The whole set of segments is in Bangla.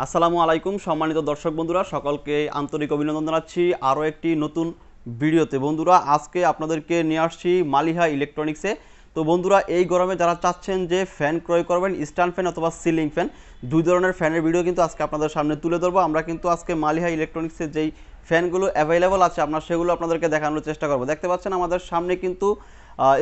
আসসালামু আলাইকুম সম্মানিত দর্শক বন্ধুরা, সকলকে আন্তরিক অভিনন্দন জানাচ্ছি আরও একটি নতুন ভিডিওতে। বন্ধুরা, আজকে আপনাদেরকে নিয়ে আসছি মালিহা ইলেকট্রনিক্সে। তো বন্ধুরা, এই গরমে যারা চাচ্ছেন যে ফ্যান ক্রয় করবেন, স্ট্যান্ড ফ্যান অথবা সিলিং ফ্যান, দুই ধরনের ফ্যানের ভিডিও কিন্তু আজকে আপনাদের সামনে তুলে ধরবো। আমরা কিন্তু আজকে মালিহা ইলেকট্রনিক্সের যেই ফ্যানগুলো অ্যাভেলেবল আছে আমরা সেগুলো আপনাদেরকে দেখানোর চেষ্টা করব। দেখতে পাচ্ছেন আমাদের সামনে কিন্তু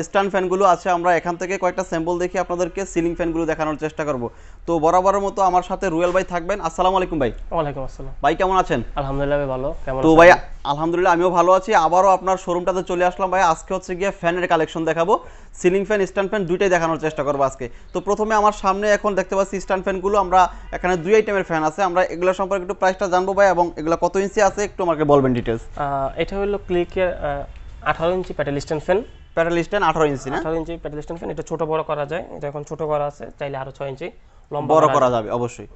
স্ট্যান্ড ফ্যানগুলো আছে। আমরা এখান থেকে কয়েকটা স্যাম্পল দেখি আপনাদেরকে সিলিং ফ্যানগুলো দেখানোর চেষ্টা করব। তো বরাবরের মতো আমার সাথে রুয়েল ভাই থাকবেন। আসসালামু আলাইকুম ভাই। ওয়ালাইকুম আসসালাম ভাই, কেমন আছেন? আলহামদুলিল্লাহ ভালো। কেমন তো ভাই আলহামদুলিল্লাহ আমিও ভালো আছি। আবারও আপনার শোরুমটাতে চলে আসলাম ভাই। আজকে হচ্ছে গিয়ে ফ্যানের কালেকশন দেখাবো, সিলিং ফ্যান স্ট্যান্ড ফ্যান দুইটাই দেখানোর চেষ্টা করবো আজকে। তো প্রথমে আমার সামনে এখন দেখতে পাচ্ছি স্ট্যান্ড ফ্যানগুলো। আমরা এখানে দুই আইটেমের ফ্যান আছে, আমরা এগুলো সম্পর্কে একটু প্রাইসটা জানবো ভাই, এবং এগুলো কত ইঞ্চি আছে একটু আমাকে বলবেন ডিটেলস। এটা হলো ক্লিকের 18 inch pedal stand fan. Pedal stand 18 inch না? 18 ইঞ্চি প্যাডেল স্ট্যান্ড ফ্যান। এটা ছোট বড় করা যায়, এটা এখন ছোট করা আছে, চাইলে আরো 6 ইঞ্চি লম্বা বড় করা যাবে অবশ্যই।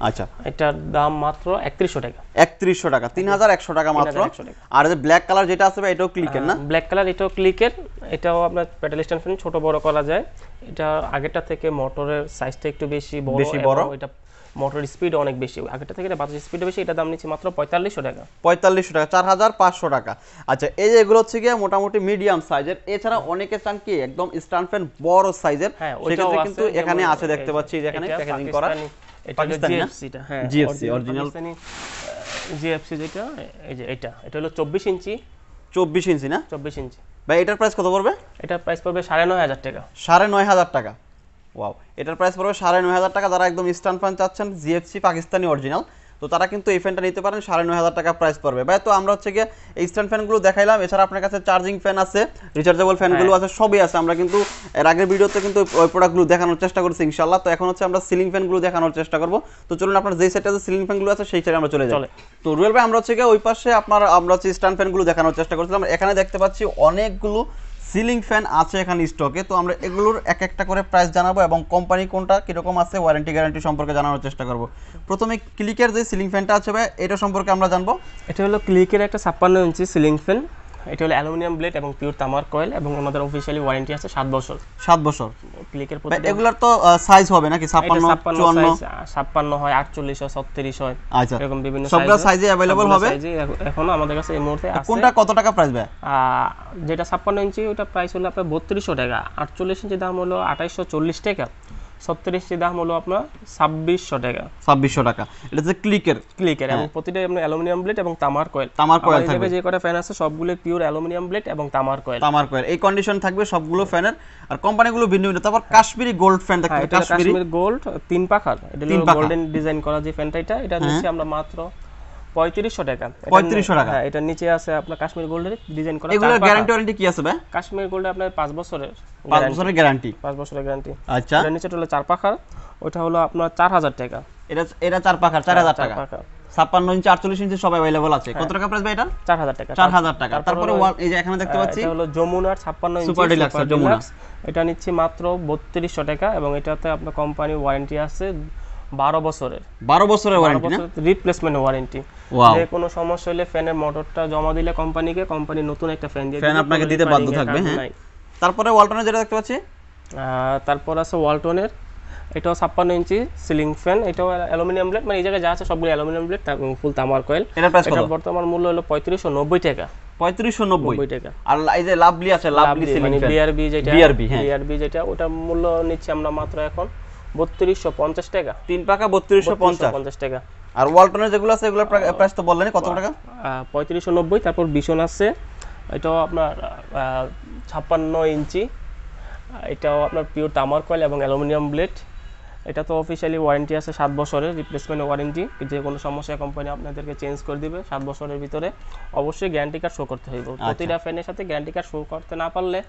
আচ্ছা, এটার দাম মাত্র 3100 টাকা। 3100 টাকা, 3100 টাকা মাত্র। আর এই ব্ল্যাক কালার যেটা আছে ভাই, এটাও ক্লিকের না? ব্ল্যাক কালার, এটাও ক্লিকের। এটাও আপনার প্যাডেল স্ট্যান্ড ফ্যান, ছোট বড় করা যায়। এটা আগেরটা থেকে মোটরের সাইজটা একটু বেশি বড়। এটা মোটর স্পিড অনেক বেশি, আগেরটা থেকে এটা বাতাস স্পিড বেশি। এটা দাম নিচ্ছে মাত্র 4500 টাকা। 4500 টাকা, 4500 টাকা। আচ্ছা, এই যে এগুলো হচ্ছে গিয়ে মোটামুটি মিডিয়াম সাইজের। এছাড়া অনেকে চান কি একদম স্ট্যান্ড ফ্যান বড় সাইজের, সেক্ষেত্রে কিন্তু এখানে আছে, দেখতে পাচ্ছি যেখানে প্যাকেজিং করা। পাকিস্তানি জিএফসিটা, হ্যাঁ জিএফসি অরিজিনাল জিএফসি যেটা, এই যে এটা হলো 24 ইঞ্চি। 24 ইঞ্চি না? 24 ইঞ্চি ভাই, এটার প্রাইস কত পড়বে? এটার প্রাইস পড়বে 9500 টাকা। 9500 টাকা। ওয়াও, এটার প্রাইস পড়বে 9500 টাকা। যারা একদম স্ট্যান্ড ফ্যান চাচ্ছেন জিএফসি পাকিস্তানি অরিজিনাল, তো তারা কিন্তু এই ফ্যানটা নিতে পারেন। 9500 টাকা প্রাইস পড়বে ভাই। তো আমরা হচ্ছে গিয়ে এই স্ট্যান্ড ফ্যানগুলো দেখাইলাম, এছাড়া আপনার কাছে চার্জিং ফ্যান আছে, রিচার্জেবল ফ্যানগুলো আছে, সবই আছে। আমরা কিন্তু এর আগের ভিডিওতে কিন্তু ওই প্রোডাক্টগুলো দেখানোর চেষ্টা করছি ইনশাআল্লাহ। তো এখন হচ্ছে আমরা সিলিং ফ্যানগুলো দেখানোর চেষ্টা করব। তো চলুন আপনার যেই সেটে যে সিলিং ফ্যানগুলো আছে সেই সাইডে আমরা চলে যাই। তো রুয়েল ভাই, আমরা হচ্ছে গিয়ে ওই পাশে আমরা হচ্ছে স্ট্যান্ড ফ্যানগুলো দেখানোর চেষ্টা করছিলাম। এখানে দেখতে পাচ্ছি অনেকগুলো সিলিং ফ্যান আছে এখানে স্টকে। তো আমরা এগুলোর এক একটা করে প্রাইস জানাবো এবং কোম্পানি কোনটা কিরকম আছে, ওয়ারেন্টি গ্যারান্টি সম্পর্কে জানানোর চেষ্টা করব। প্রথমে ক্লিকের যে সিলিং ফ্যানটা আছে ভাই, এটা সম্পর্কে আমরা জানবো। এটা হলো ক্লিকের একটা 56 ইঞ্চি সিলিং ফ্যান। এটা হলো অ্যালুমিনিয়াম ব্লেড এবং পিওর তামার কয়েল, এবং ওনাদের অফিশিয়ালি ওয়ারেন্টি আছে 7 বছর। 7 বছর ক্লিকের প্রতি। এগুলোর তো সাইজ হবে নাকি? 56 56 হয়, 48 হয়, 36 হয়। আচ্ছা, এরকম বিভিন্ন সবগুলো সাইজে अवेलेबल হবে। এখন আমাদের কাছে এই মুহূর্তে আছে। কোনটা কত টাকা প্রাইস ভাই? যেটা 56 ইঞ্চি ওটা প্রাইস হলো আপনার 3200 টাকা। 48 ইঞ্চি দাম হলো 2840 টাকা। 37 ইঞ্চি দাম হলো আপনার 2600 টাকা। 2600 টাকা। এটা হচ্ছে ক্লিকের এবং প্রতিটা আপনার অ্যালুমিনিয়াম ব্লেড এবং তামার কয়েল থাকবে। যে কটা ফ্যান আছে সবগুলো পিওর অ্যালুমিনিয়াম ব্লেড এবং তামার কয়েল। এই কন্ডিশন থাকবে সবগুলো ফ্যানের। আর কোম্পানিগুলো ভিন্ন ভিন্ন। তারপর কাশ্মীরি গোল্ড ফ্যান থাকবে। কাশ্মীরি গোল্ড 3 পাখার, এটা হলো গোল্ডেন ডিজাইন করা যে ফ্যানটা, এটা নিচ্ছে আমরা মাত্র 3500 টাকা। 3500 টাকা। হ্যাঁ, এটা নিচে আছে আপনার কাশ্মীর গোল্ডের ডিজাইন করা। এগুলোর গ্যারান্টি ওয়ারেন্টি কি আছে ভাই? কাশ্মীর গোল্ডে আপনার 5 বছরের 5 বছরের গ্যারান্টি। 5 বছরের গ্যারান্টি। আচ্ছা, এর নিচে হলো 4 পাখার, ওটা হলো আপনার 4000 টাকা। এটা 4 পাখার 4000 টাকা। 56 ইঞ্চি 48 ইঞ্চি সব अवेलेबल আছে। কত টাকা প্রাইস ভাই এটা? 4000 টাকা। 4000 টাকা। তারপরে এই যে এখানে দেখতে পাচ্ছি এটা হলো যমুনার 56 ইঞ্চি সুপার ডিলাক্স যমুনা। এটা নিচ্ছে মাত্র 3200 টাকা, এবং এটাতে আপনার কোম্পানি ওয়ারেন্টি আছে 12 বছরের। 12 বছরের ওয়ারেন্টি না? Replacement warranty. যে কোনো সমস্যা হলে ফ্যানের মোটরটা জমা দিলে কোম্পানি নতুন একটা ফ্যান দিয়ে ফ্যান আপনাকে দিতে বাধ্য থাকবে। হ্যাঁ, তারপরে ওয়ালটনের যেটা দেখতে পাচ্ছি, তারপর আছে ওয়ালটনের, এটাও 56 ইঞ্চি সিলিং ফ্যান। এটাও অ্যালুমিনিয়াম ব্লেড, মানে এই জায়গায় যা আছে সবগুলো অ্যালুমিনিয়াম ব্লেড এবং ফুল তামার কয়েল। এটার প্রাইস কত? বর্তমান মূল্য হলো 3590 টাকা। 3590 টাকা। আর এই যে লাভলি আছে, লাভলি সিলিং ফ্যান বিআরবি যেটা, হ্যাঁ বিআরবি যেটা, ওটা মূল্য নিচ্ছে আমরা মাত্র এখন 3250 টাকা। 3 পাকা 3250 টাকা। আর ওয়ালটনের যেগুলো আছে এগুলোর প্রাইস তো বললেন কত টাকা? 3590। তারপর বিশন আছে, এটাও আপনার 56 ইঞ্চি। এটাও আপনার পিওর তামার কয়েল এবং অ্যালুমিনিয়াম ব্লেড। এটা তো অফিশিয়ালি ওয়ারেন্টি আছে 7 বছরের রিপ্লেসমেন্ট ওয়ারেন্টি। যে কোনো সমস্যা কোম্পানি আপনাদেরকে চেঞ্জ করে দিবে 7 বছরের ভিতরে। অবশ্যই গ্যারান্টি কার্ড শো করতে হবে। প্রতিটা ফ্যানের সাথে গ্যারান্টি কার্ড শো করতে না পারলে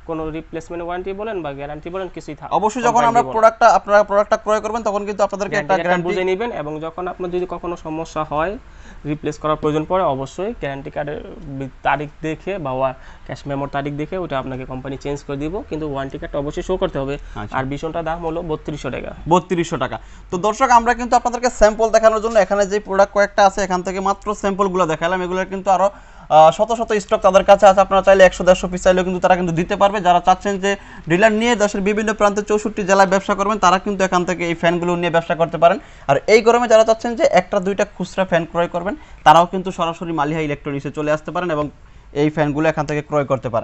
কোনো রিপ্লেসমেন্ট ওয়ারেন্টি বলেন বা গ্যারান্টি বলেন কিছুই থাকে। অবশ্যই যখন আপনারা প্রোডাক্টটা ক্রয় করবেন তখন কিন্তু আপনাদেরকে একটা গ্যারান্টি বুঝে নেবেন, এবং যখন আপনার যদি কখনো সমস্যা হয়, রিপ্লেস করার প্রয়োজন পড়ে, অবশ্যই গ্যারান্টি কার্ডের তারিখ দেখে বা ক্যাশ মেমোর তারিখ দেখে ওটা আপনাকে কোম্পানি চেঞ্জ করে দিব, কিন্তু ওয়ারেন্টি কার্ডটা অবশ্যই শো করতে হবে। আর বিশনটার দাম হলো 3200 টাকা। 3200 টাকা। তো দর্শক, আমরা কিন্তু আপনাদেরকে স্যাম্পল দেখানোর জন্য এখানে যে প্রোডাক্ট কয়েকটা আছে এখান থেকে মাত্র স্যাম্পলগুলো দেখালাম। এগুলোর কিন্তু আরো শত শত স্টক তাদের কাছে আছে, আপনারা চাইলে 100-150 পিস চাইলেও কিন্তু তারা কিন্তু দিতে পারবে। যারা চাচ্ছেন যে ডিলার নিয়ে দেশের বিভিন্ন প্রান্তে 64 জেলায় ব্যবসা করবেন, তারা কিন্তু এখান থেকে এই ফ্যানগুলো নিয়ে ব্যবসা করতে পারেন। আর এই গরমে যারা চাচ্ছেন যে একটা দুইটা খুচরা ফ্যান ক্রয় করবেন, তারাও কিন্তু সরাসরি মালিহা ইলেকট্রনিক্সে চলে আসতে পারেন এবং এই ফ্যানগুলো এখান থেকে ক্রয় করতে পারেন।